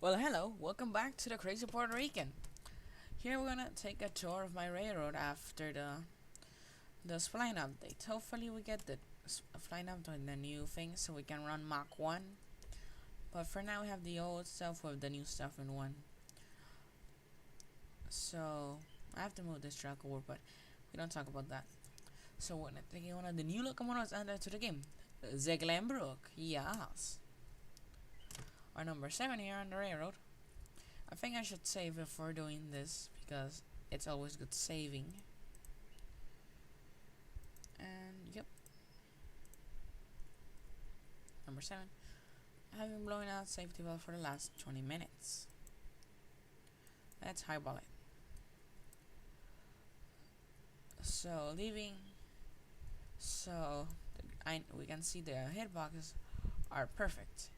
Well, hello, welcome back to the Crazy Puerto Rican. Here we're gonna take a tour of my railroad after the spline update. Hopefully, we get the spline update, the new thing, so we can run Mach 1. But for now, we have the old stuff with the new stuff in 1. So, I have to move this track over, but we don't talk about that. So, we're gonna take one of the new locomotives added to the game. The Glenbrook, yes. Our number 7 here on the railroad. I think I should save before doing this because it's always good saving. And yep. Number 7. I have been blowing out safety valve for the last 20 minutes. Let's highball it. So leaving. So we can see the hitboxes are perfect.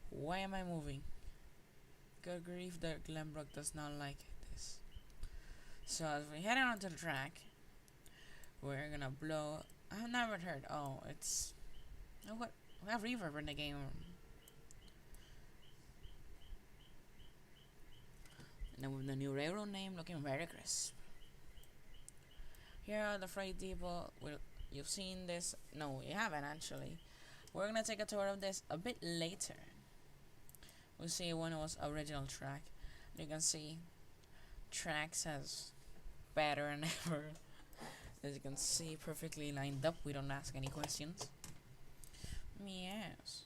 Why am I moving? Good grief, the Glenbrook does not like this. So as we head onto the track, we're gonna blow. I've never heard. Oh, it's. Oh, what? We have reverb in the game. And then with the new railroad name looking very crisp. Here are the freight depot. You've seen this. No, you haven't actually. We're gonna take a tour of this a bit later. We'll see when it was original track. You can see tracks as better than ever. As you can see, perfectly lined up. We don't ask any questions. Yes.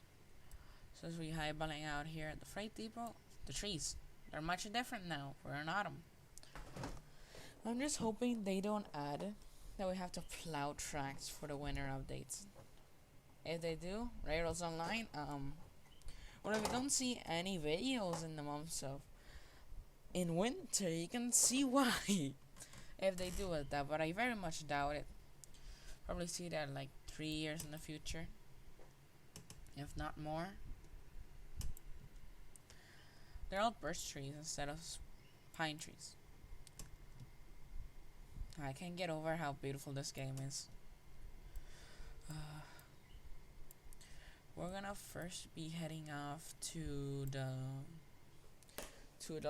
So as we highballing out here at the freight depot, the trees are much different now. We're in autumn. I'm just hoping they don't add that we have to plow tracks for the winter updates. If they do, Railroads Online, well, if you don't see any videos in the months of in winter, you can see why. If they do it that, but I very much doubt it. Probably see that like 3 years in the future, if not more. They're all birch trees instead of pine trees. I can't get over how beautiful this game is. We're gonna first be heading off to the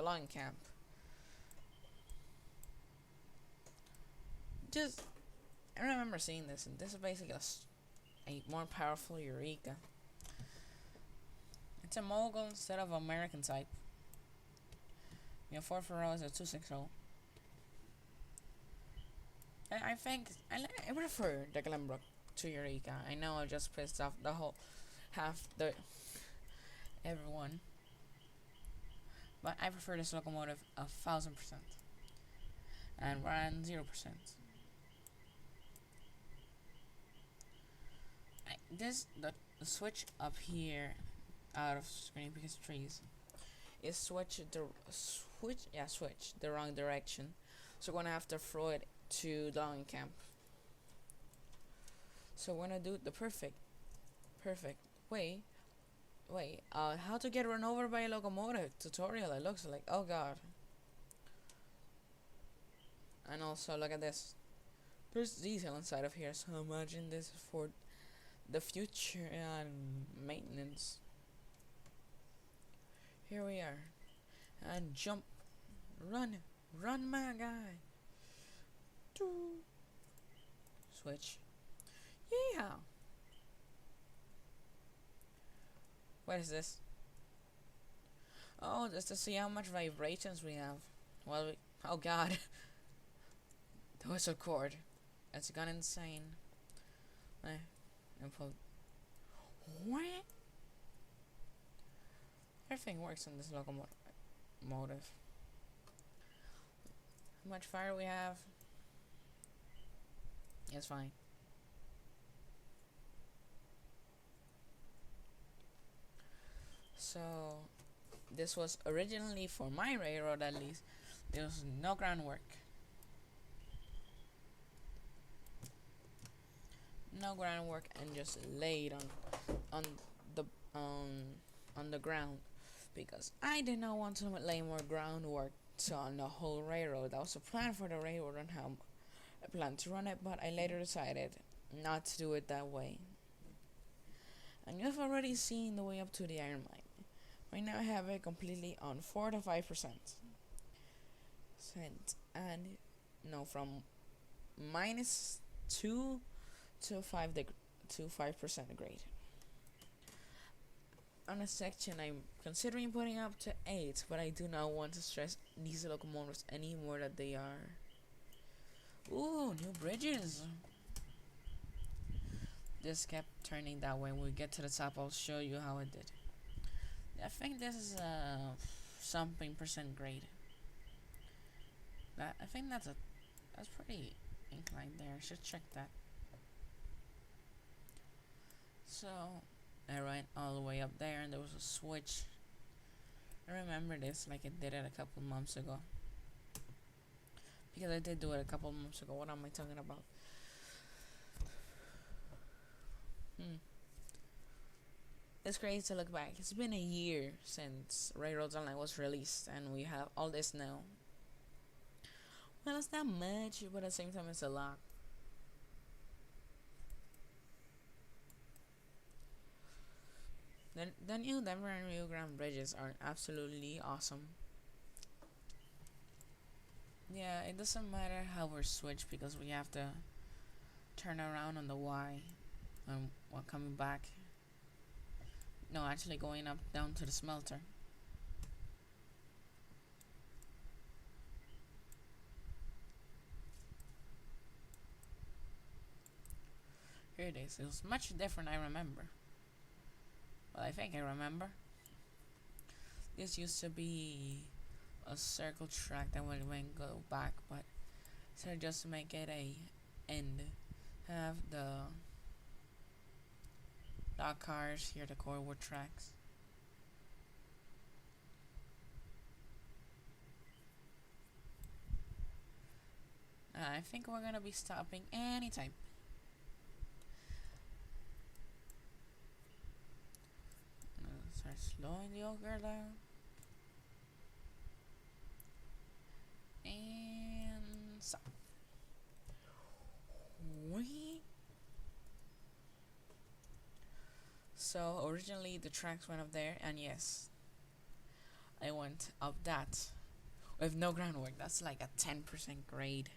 lawn camp. Just I remember seeing this, and this is basically a more powerful Eureka. It's a mogul instead of American type. You have 440 is a 260. I think I prefer the Glenbrook to Eureka. I know I just pissed off the whole everyone, but I prefer this locomotive 1,000%, and we're on 0%. The switch up here out of screen because trees is switch the wrong direction, so we're gonna have to throw it to down camp. So we're gonna do the perfect way. Wait, how to get run over by a locomotive tutorial? It looks like, oh god. And also look at this. There's detail inside of here, so imagine this is for the future and maintenance. Here we are, and jump, run, my guy. Switch. Yeah. What is this? Oh, just to see how much vibrations we have. Well, oh god. The whistle cord. It's gone insane. What? Everything works on this locomotive. How much fire we have? It's fine. So, this was originally for my railroad at least. There was no groundwork. No groundwork, and just laid on the ground because I did not want to lay more groundwork on the whole railroad. That was a plan for the railroad and how I planned to run it, but I later decided not to do it that way. And you've already seen the way up to the iron mine. Right now I have it completely on 4 to 5%. And no, from -2 to 5% grade. On a section, I'm considering putting up to 8, but I do not want to stress these locomotives any more than they are. Ooh, new bridges. This kept turning that way. When we get to the top, I'll show you how it did. I think this is a something percent grade. I think that's pretty inclined there. I should check that. So I went all the way up there, and there was a switch. I remember this like I did it a couple months ago. Because I did do it a couple months ago. What am I talking about? It's crazy to look back. It's been a year since Railroads Online was released, and we have all this now. Well, it's not much, but at the same time, it's a lot. The new Denver and Rio Grande bridges are absolutely awesome. Yeah, it doesn't matter how we're switched because we have to turn around on the Y while coming back. No, actually going up down to the smelter. Here it is. It was much different, I remember. Well, I think I remember. This used to be a circle track that would go back, but so just to make it a end, have the dock cars here, the Corwood tracks. I think we're gonna be stopping anytime. Start slowing the ogre down. And stop. So originally the tracks went up there, and yes, I went up that with no groundwork. That's like a 10% grade.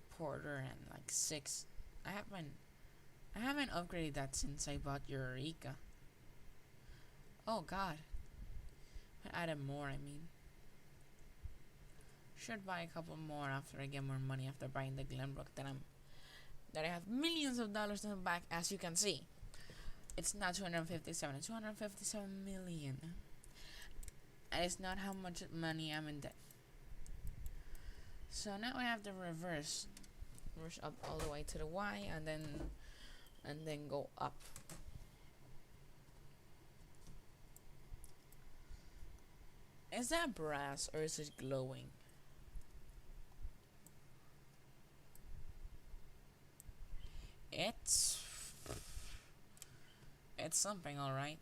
Porter and like 6. I haven't upgraded that since I bought Eureka. Oh god. I added more, I mean. Should buy a couple more after I get more money after buying the Glenbrook that I have millions of dollars in the back, as you can see. It's not 257, it's 257 million. And it's not how much money I'm in debt. So now I have to reverse up all the way to the Y, and then go up. Is that brass or is it glowing? It's something, alright.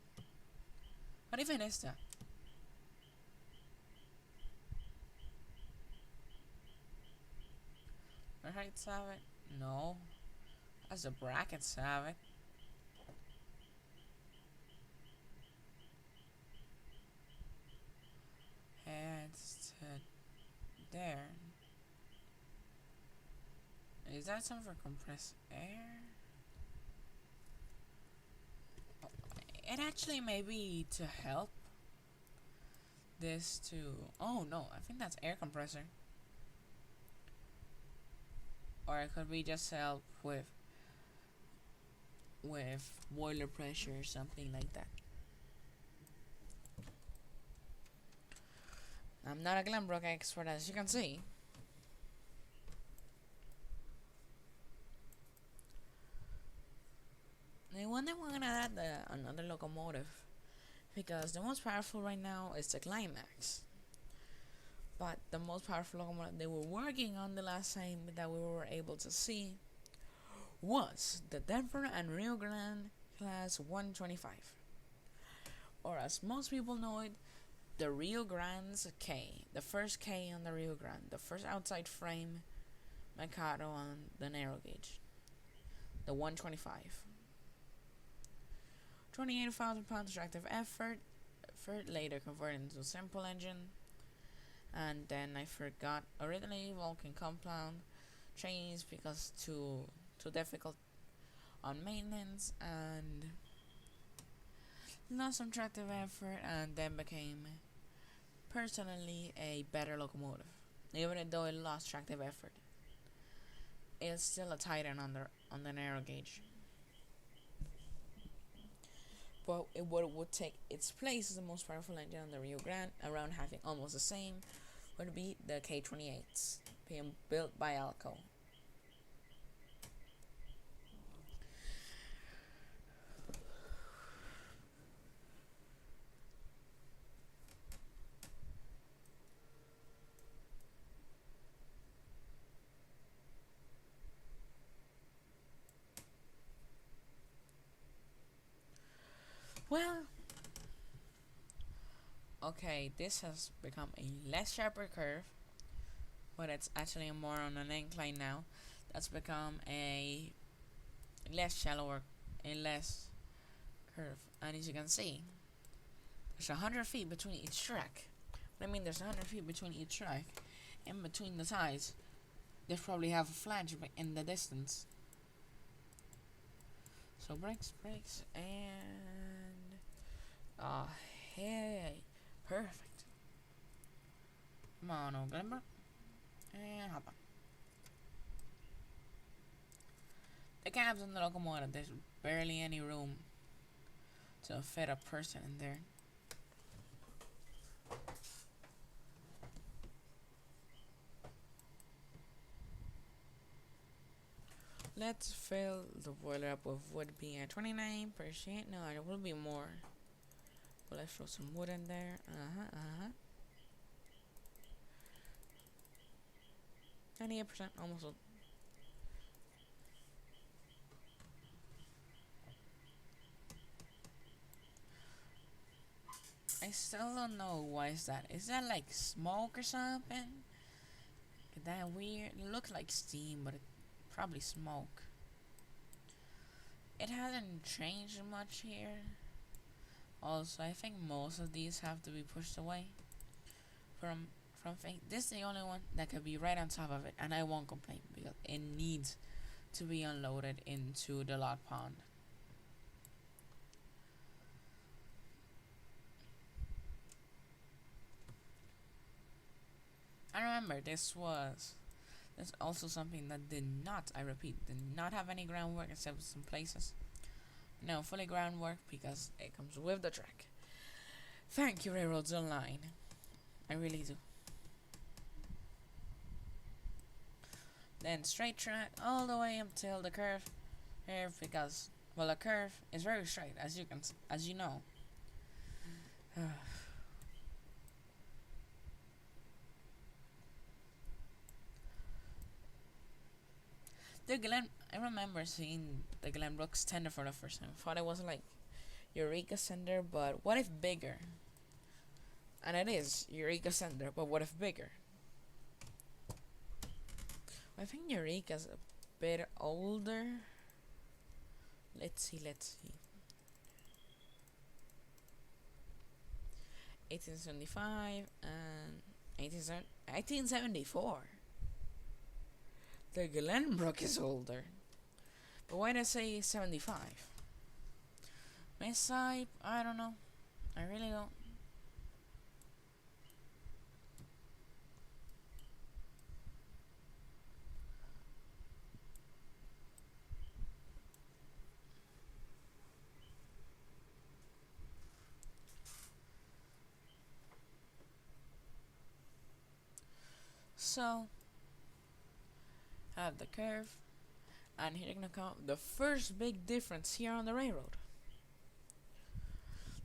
What even is that? The heights have it? No. As the brackets have it. Heads to there. Is that something for compressed air? Oh, it actually may be to help this to... Oh no, I think that's air compressor. Or it could be just help with boiler pressure or something like that. I'm not a Glenbrook expert, as you can see. I wonder when we're gonna add another locomotive, because the most powerful right now is the Climax. But the most powerful locomotive they were working on the last time that we were able to see was the Denver and Rio Grande Class 125. Or as most people know it, the Rio Grande's K. The first K on the Rio Grande. The first outside frame Mikado on the narrow gauge. The 125. £28,000 tractive effort later converted into a simple engine. And then I forgot originally Vulcan compound trains because too difficult on maintenance, and lost some tractive effort, and then became personally a better locomotive. Even though it lost tractive effort, it's still a titan on the narrow gauge. But what would take its place as the most powerful engine on the Rio Grande, around having almost the same, would be the K28s, being built by Alco. Well, okay, this has become a less sharper curve, but it's actually more on an incline now. That's become a less shallower, a less curve. And as you can see, there's 100 feet between each track. What I mean, there's 100 feet between each track. In between the ties, there's probably half a flange in the distance. So brakes, and hey, perfect. Come on, old Glimmer, and hop on. The cabs in the locomotive, there's barely any room to fit a person in there. Let's fill the boiler up with wood being at 29%. No, there will be more. But let's throw some wood in there. 98%, almost. I still don't know why is that. Is that like smoke or something? Is that weird? It looks like steam, but it's probably smoke. It hasn't changed much here. Also, I think most of these have to be pushed away from things. This is the only one that could be right on top of it, and I won't complain because it needs to be unloaded into the lot pond. I remember this also something that did not, I repeat, did not have any groundwork except some places. No, fully groundwork because it comes with the track. Thank you, Railroads Online. I really do. Then straight track all the way until the curve here because, well, the curve is very straight as you know. I remember seeing the Glenbrook Tender for the first time. I thought it was like Eureka Sender, but what if bigger? And it is Eureka Sender, but what if bigger? I think Eureka's a bit older. Let's see. 1875 and 1874. The Glenbrook is older. But why did I say 75? Miss I don't know. I really don't. So, have the curve, and here you're gonna count the first big difference here on the railroad.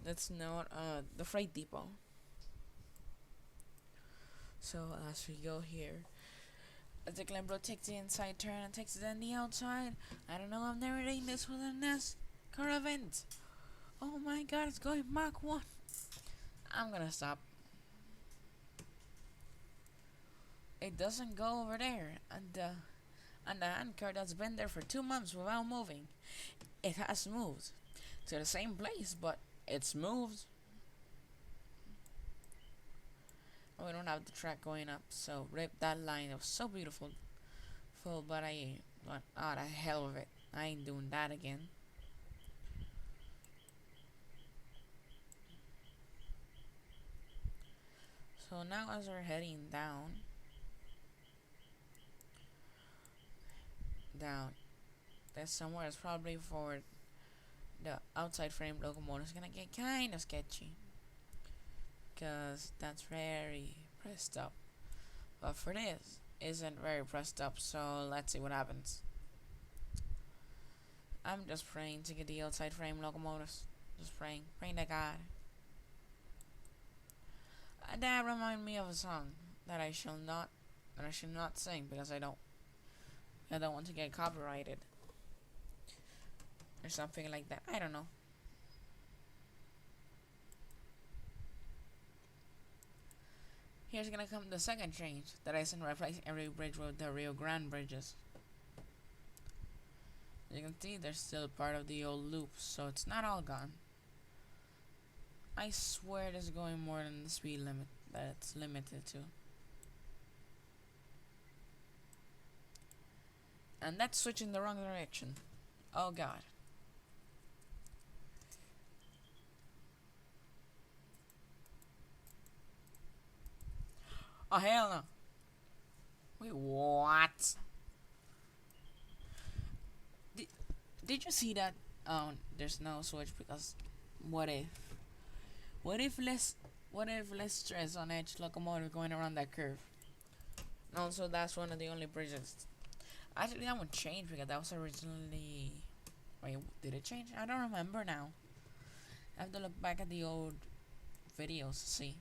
Let's note the freight depot. So as we go here, as the Glenbrook takes the inside turn and takes it on the outside. I don't know, I'm narrating this with a NASCAR event. Oh my god, it's going Mach 1. I'm gonna stop. It doesn't go over there, and the handcar that's been there for 2 months without moving, it has moved. to the same place, but it's moved. We don't have the track going up, so rip that line. It was so beautiful, full, but I went, oh, the hell of it. I ain't doing that again. So now as we're heading down, there's somewhere it's probably for the outside frame locomotive is gonna get kind of sketchy, because that's very pressed up. But for this, isn't very pressed up, so let's see what happens. I'm just praying to get the outside frame locomotives. Just praying to God. That reminds me of a song that I should not sing because I don't want to get copyrighted or something like that. I don't know. Here's gonna come the second change that isn't replacing every bridge with the Rio Grande bridges. You can see there's still part of the old loop, so it's not all gone. I swear this is going more than the speed limit that it's limited to. And that's switching the wrong direction. Oh god. Oh hell no. Wait, what? Did you see that? Oh, there's no switch because what if? What if less stress on each locomotive going around that curve? And also, that's one of the only bridges. Actually, that one changed because that was originally. Wait, did it change? I don't remember now. I have to look back at the old videos to see.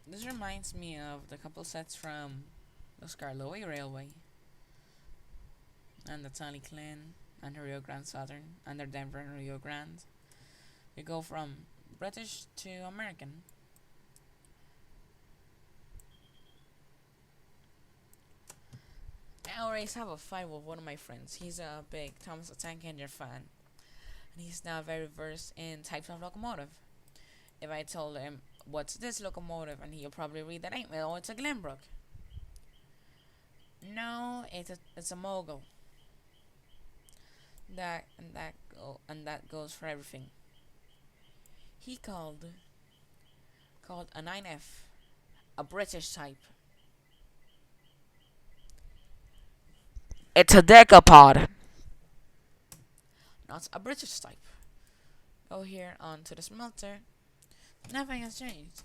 This reminds me of the couple sets from the Scarloe Railway and the Tally Clan and the Rio Grande Southern and the Denver and Rio Grande. We go from British to American. I always have a fight with one of my friends. He's a big Thomas the Tank Engine fan, and he's now very versed in types of locomotive. If I told him, what's this locomotive? And he'll probably read that name. Oh, it's a Glenbrook. No, it's a mogul. That goes for everything. He called a 9F a British type. It's a decapod. Not a British type. Go here onto the smelter. Nothing has changed.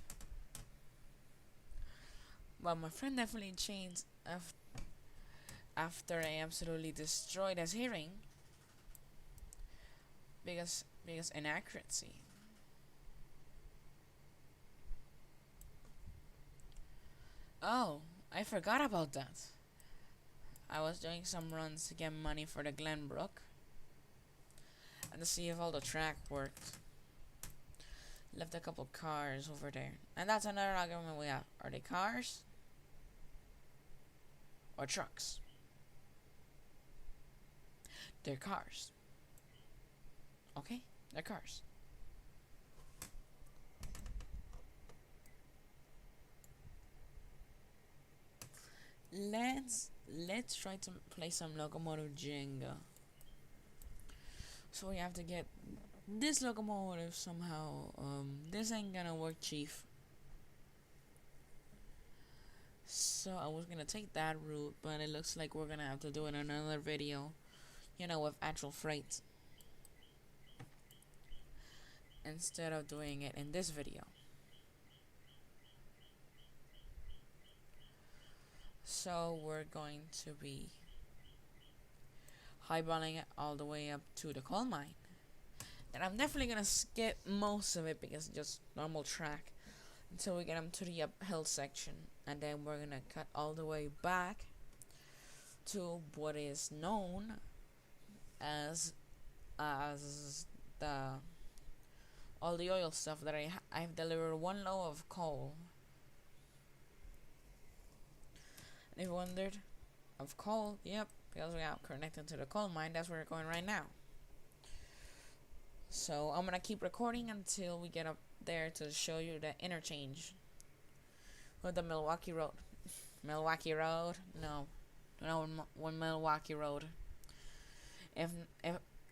But my friend definitely changed after I absolutely destroyed his hearing because inaccuracy. Oh, I forgot about that. I was doing some runs to get money for the Glenbrook and to see if all the track worked. Left a couple cars over there. And that's another argument we have. Are they cars? Or trucks? They're cars. Okay? They're cars. Let's try to play some locomotive Jenga. So we have to get this locomotive somehow. This ain't gonna work, chief. So I was gonna take that route, but it looks like we're gonna have to do it in another video. You know, with actual freight. Instead of doing it in this video. So we're going to be highballing it all the way up to the coal mine. And I'm definitely gonna skip most of it because it's just normal track until we get up to the uphill section, and then we're gonna cut all the way back to what is known as the all the oil stuff that I've delivered one load of coal. And if you wondered, of coal, yep, because we are connected to the coal mine, that's where we're going right now. So I'm gonna keep recording until we get up there to show you the interchange with the Milwaukee Road. Milwaukee Road? No, one Milwaukee Road. If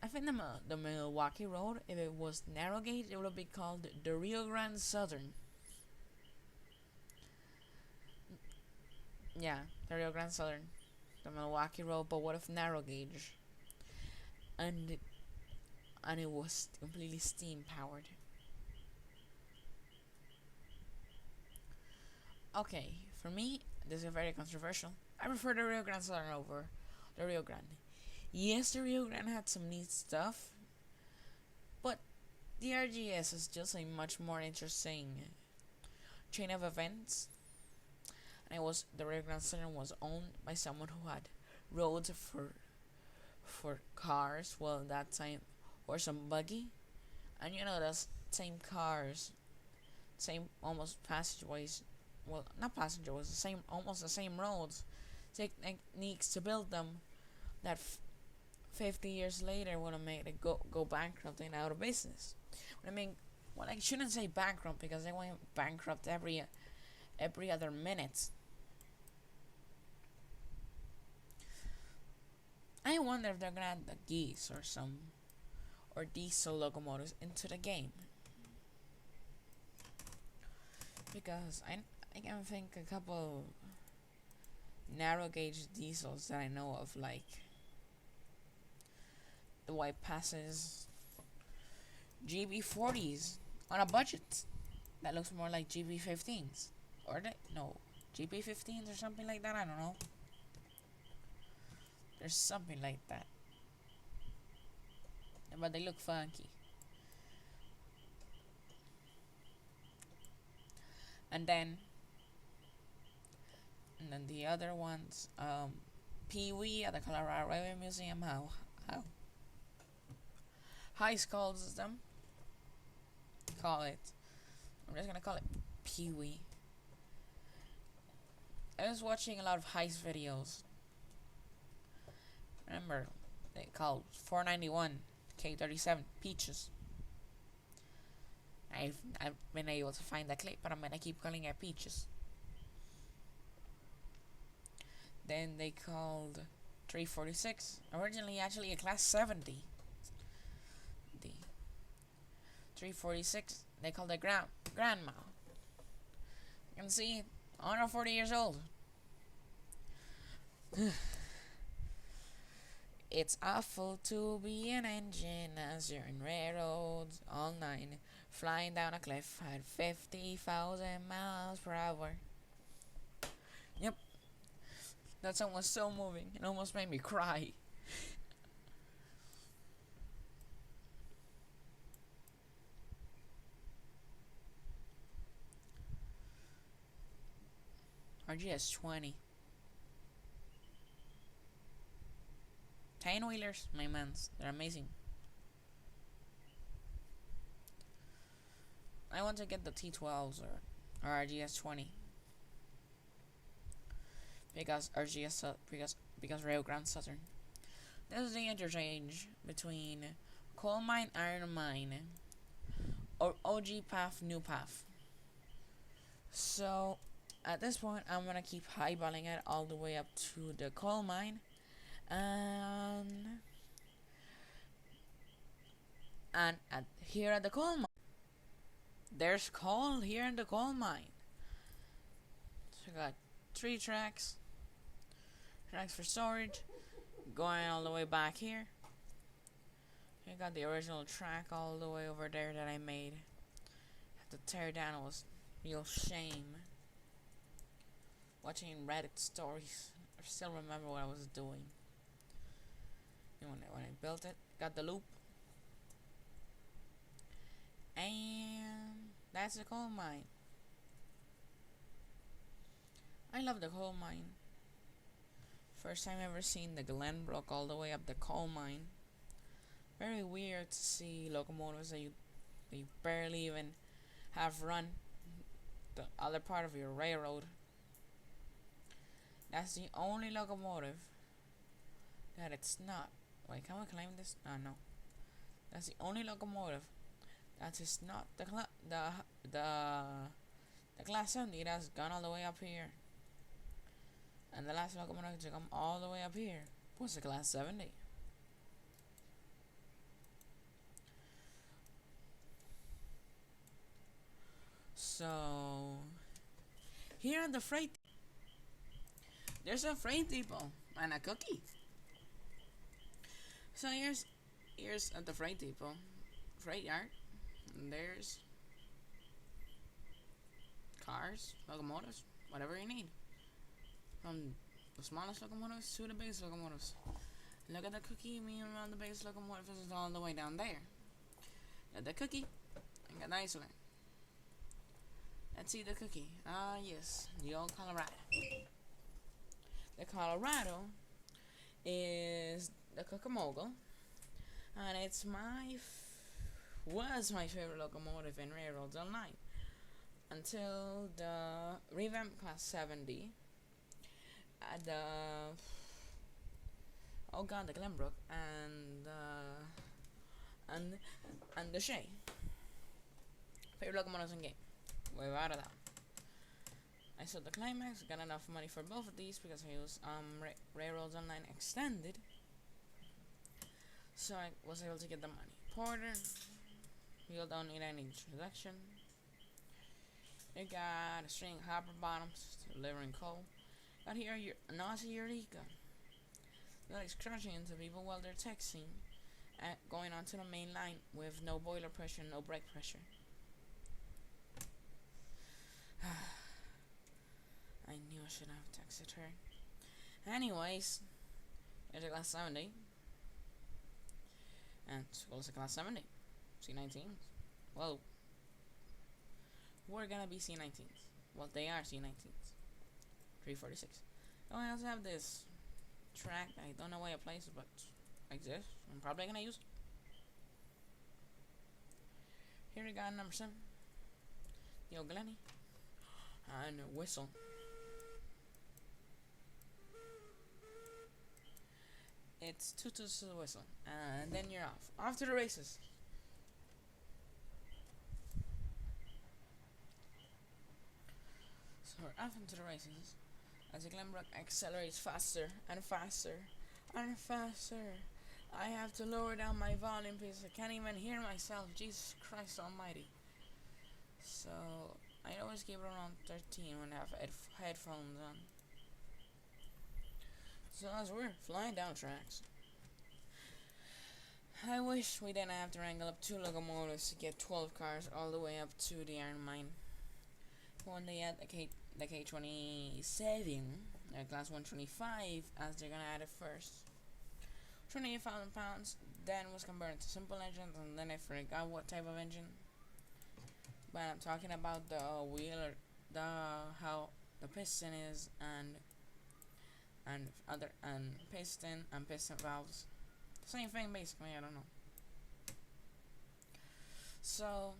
I think the Milwaukee Road, if it was narrow gauge, it would be called the Rio Grande Southern. Yeah, the Rio Grande Southern, the Milwaukee Road. But what if narrow gauge? And it was completely steam powered. Okay, for me, this is very controversial. I prefer the Rio Grande Southern over the Rio Grande. Yes, the Rio Grande had some neat stuff, but the RGS is just a much more interesting chain of events. And the Rio Grande Southern was owned by someone who had roads for cars. Well, that time, or some buggy, and the same cars, same almost passageways. Well, not passageways, almost the same roads, techniques to build them that 50 years later would have made it go bankrupt and out of business. I mean, well, I shouldn't say bankrupt because they went bankrupt every other minute. I wonder if they're gonna add the geese or diesel locomotives into the game, because I can think a couple narrow gauge diesels that I know of, like the White Passes, GB40s on a budget that looks more like GB15s, or GB15s or something like that. I don't know. There's something like that, but they look funky. And then the other ones, Pee Wee at the Colorado Railway Museum. How Heist calls them. Call it. I'm just gonna call it Pee Wee. I was watching a lot of heist videos. Remember, they called 491 K37 Peaches. I've been able to find that clip, but I'm gonna keep calling it Peaches. Then they called 346, originally actually a class 70. The 346, they called it grandma. You can see, under 40 years old. It's awful to be an engine as you're in railroads all night, flying down a cliff at 50,000 miles per hour. Yep. That song was so moving, it almost made me cry. RGS 20. 10 wheelers, my mans, they're amazing. I want to get the T12s or RGS 20 because because Rio Grande Southern. This is the interchange between coal mine, iron mine, or OG path, new path. So at this point, I'm gonna keep highballing it all the way up to the coal mine, and here at the coal mine, there's coal here in the coal mine. So I got 3 tracks for storage, going all the way back here. I got the original track all the way over there that I made. Had to tear down. It was real shame. Watching Reddit stories, I still remember what I was doing. And when I built it, got the loop, and that's the coal mine. I love the coal mine. First time ever seen the Glenbrook all the way up the coal mine. Very weird to see locomotives that you They barely even have run the other part of your railroad. That's the only locomotive that it's not. Wait, can we claim this? No. That's the only locomotive that is not the class 70 that's gone all the way up here. And the last locomotive to come all the way up here was the class 70. So here at the freight, there's a freight depot and a cookie. So here's at the freight depot, freight yard. And there's cars, locomotives, whatever you need. From the smallest locomotives to the biggest locomotives. Look at the cookie, meanwhile the biggest locomotive is all the way down there. Got the cookie and got the isolant. Let's see the cookie. Ah, yes, the old Colorado. The Colorado is the Cucamonga, and it's was my favorite locomotive in Railroads Online until the revamped Class 70 at the the Glenbrook and the Shea. Favorite locomotives in game. Without a doubt. I saw the climax, got enough money for both of these because I used Railroads Online Extended. So I was able to get the money. Porter, you don't need any introduction. You got a string hopper bottoms delivering coal. Got here your Nazi Eureka. You're like crashing into people while they're texting and going onto the main line with no boiler pressure, no brake pressure. I knew I should have texted her. Anyways, there's a class 70. And schools a class 70. C19s. Well, we're gonna be C19s. Well, they are C19s. 346. Oh, I also have this track. I don't know where it places, but exists. I'm probably gonna use it. Here we got number 7. The old Glenny. And a whistle. It's two to the whistle, and then you're off. Off to the races. So we're off into the races as the Glenbrook accelerates faster and faster and faster. I have to lower down my volume because I can't even hear myself. Jesus Christ Almighty. So I always keep it around 13 when I have headphones on. So as we're flying down tracks, I wish we didn't have to wrangle up 2 locomotives to get 12 cars all the way up to the iron mine. When they add the K27, class 125, as they're gonna add it first. 28,000 pounds, then was converted to simple engines, and then I forgot what type of engine. But I'm talking about the wheel or how the piston is and piston valves. Same thing basically, I don't know. So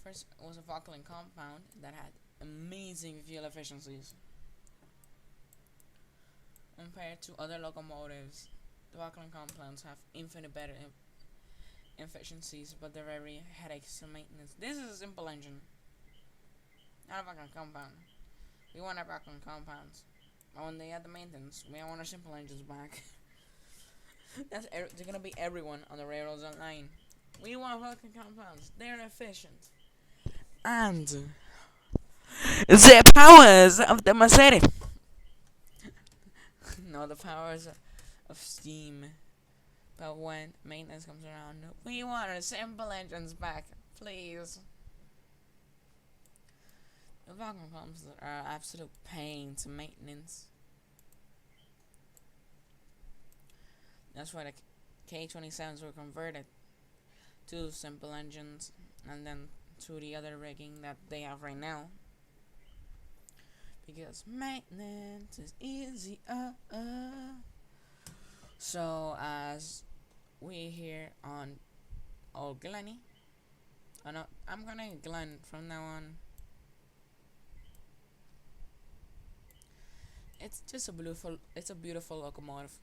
first it was a Vauquelin compound that had amazing fuel efficiencies. Compared to other locomotives, the Vauquelin compounds have infinite better efficiencies, but they're very headaches to maintenance. This is a simple engine, not a Vauquelin compound. We want our Vauquelin compounds. But when they add the maintenance, we want our simple engines back. They're gonna be everyone on the Railroads Online. We want Vauquelin compounds. They're efficient. And the powers of the Mercedes. No, the powers of steam. But when maintenance comes around, we want our simple engines back, please. The Vauquelin pumps are an absolute pain to maintenance. That's why the K27s were converted to simple engines and then to the other rigging that they have right now. Because maintenance is easy. So as we here on Oh, Glenny. Oh no, I'm gonna Glenn from now on. It's a beautiful locomotive.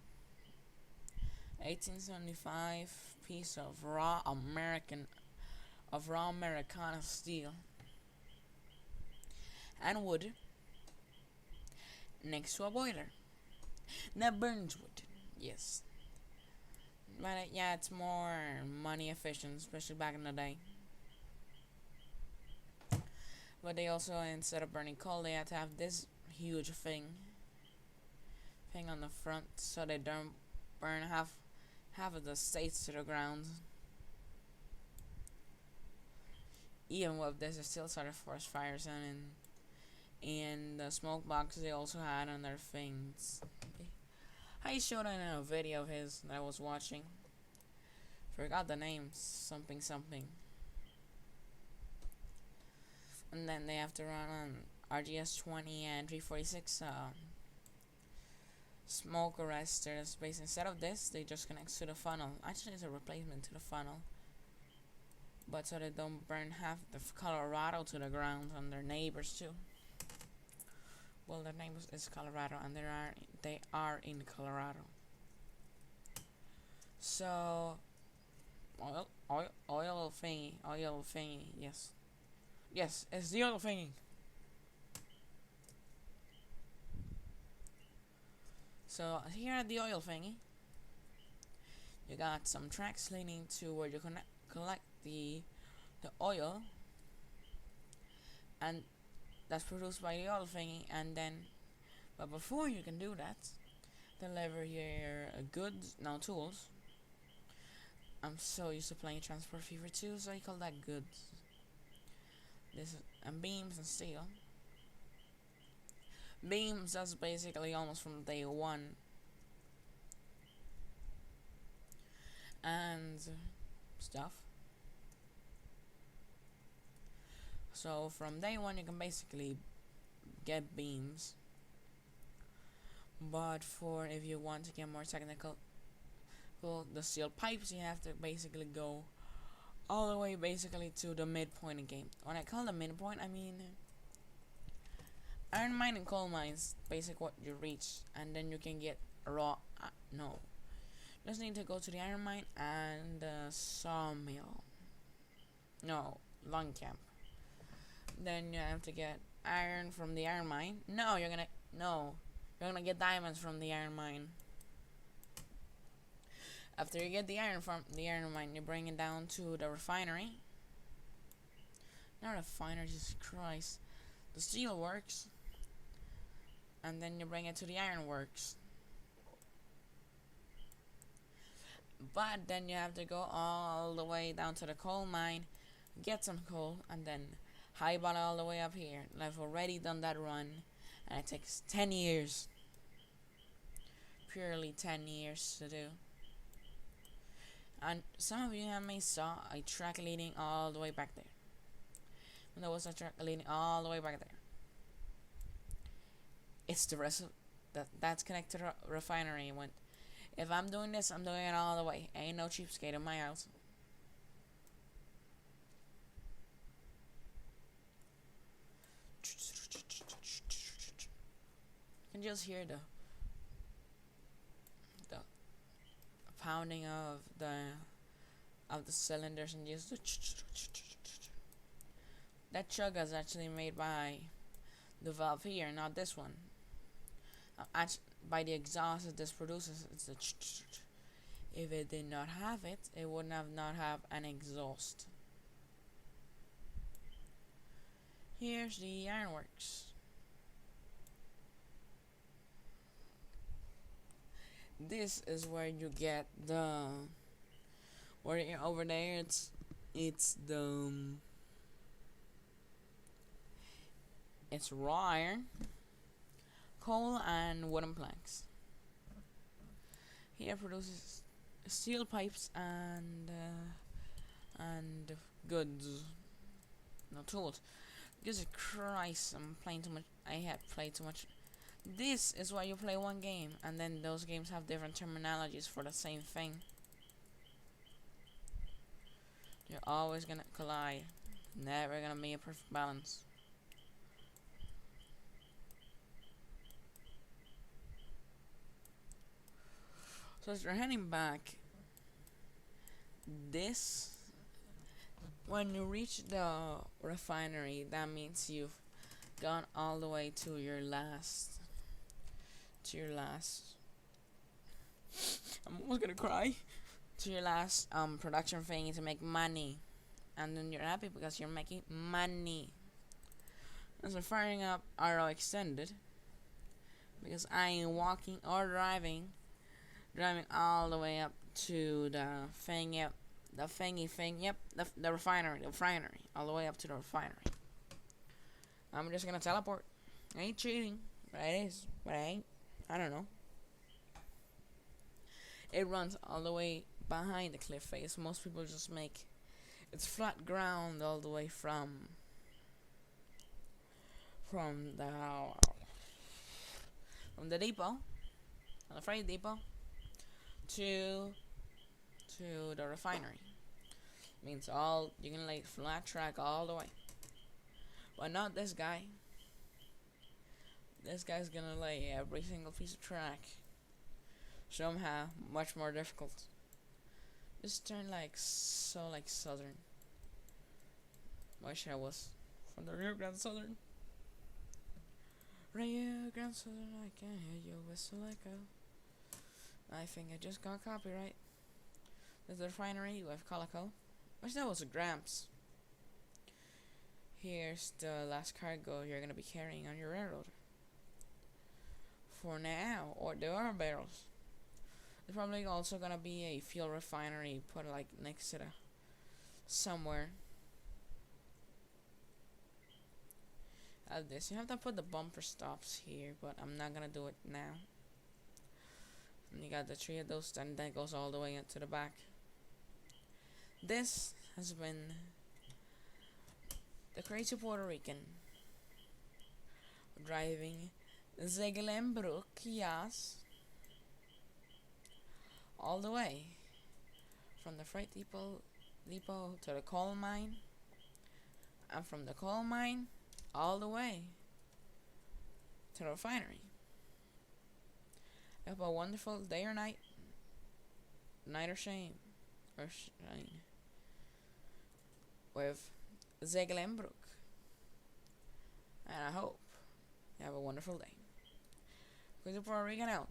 1875 piece of raw Americana steel and wood next to a boiler that burns wood. Yes, but yeah, it's more money efficient, especially back in the day. But they also, instead of burning coal, they had to have this huge thing on the front, so they don't burn half of the states to the ground. Even with this, they still started forest fires, and the smoke boxes they also had on their things. I showed it in a video of his that I was watching. Forgot the name, something something. And then they have to run on RGS 20 and 346 smoke arresters. Based instead of this, they just connect to the funnel. Actually, it's a replacement to the funnel, but so they don't burn half the Colorado to the ground and their neighbors too. Well, their neighbors is Colorado, and they are in Colorado. So oil thingy. Yes, it's the oil thingy. So here at the oil thingy, you got some tracks leading to where you collect the oil, and that's produced by the oil thingy. And then, but before you can do that, deliver your goods, now tools. I'm so used to playing Transport Fever 2, so I call that goods. This and beams and steel. Beams, that's basically almost from day one. And stuff. So from day one you can basically get beams. But for if you want to get more technical, well, the steel pipes, you have to basically go all the way basically to the midpoint of the game. When I call the midpoint, I mean iron mine and coal mines, basic what you reach, and then you can get raw. No, just need to go to the iron mine and the sawmill. No, lung camp. Then you have to get iron from the iron mine. You're gonna get diamonds from the iron mine. After you get the iron from the iron mine, you bring it down to the refinery. Not refinery, Jesus Christ. The steel works. And then you bring it to the iron works. But then you have to go all the way down to the coal mine, get some coal, and then highball all the way up here. And I've already done that run, and it takes 10 years. Purely 10 years to do. And some of you may saw a track leading all the way back there. And there was a track leading all the way back there. It's the rest of that's connected to the refinery. If I'm doing this, I'm doing it all the way. Ain't no cheapskate in my house. You can just hear the pounding of the cylinders, and just that chug is actually made by the valve here, not this one. By the exhaust that this produces, it's the if it did not have it, it would not have an exhaust. Here's the ironworks. This is where you get over there. It's raw iron, coal, and wooden planks. Here produces steel pipes and goods. No tools. Jesus Christ, I'm playing too much. I had played too much. This is why you play one game, and then those games have different terminologies for the same thing. You're always gonna collide. Never gonna be a perfect balance. So as you're heading back, this when you reach the refinery, that means you've gone all the way to your last. I'm almost gonna cry. To your last production thing to make money, and then you're happy because you're making money. As we're firing up RO extended, because I am walking or driving all the way up to the thing. Yep, the thingy thing. Yep, the refinery, all the way up to the refinery. I'm just gonna teleport. I ain't cheating, but it is, but I ain't. I don't know. It runs all the way behind the cliff face. Most people just make it's flat ground all the way from the depot, the freight depot, to the refinery. Means all you can lay flat track all the way, but not this guy. This guy's gonna lay every single piece of track. Somehow much more difficult. Just turn like southern. Wish I was from the Rio Grande Southern. Rio Grande Southern, I can hear your whistle echo. I think I just got copyright. There's the refinery with Calico. Wish that was a Gramps. Here's the last cargo you're gonna be carrying on your railroad. For now, or there are barrels. There's probably also gonna be a fuel refinery put like next to the somewhere. This you have to put the bumper stops here, but I'm not gonna do it now. And you got the 3 of those, and that goes all the way into the back. This has been the crazy Puerto Rican driving Zegelenbrook, yes, all the way from the freight depot to the coal mine, and from the coal mine all the way to the refinery. I hope a wonderful day or night or shame, or shine, with Zegelenbrook, and I hope you have a wonderful day. Crazy Puerto Rican out.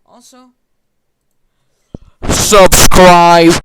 Also, subscribe.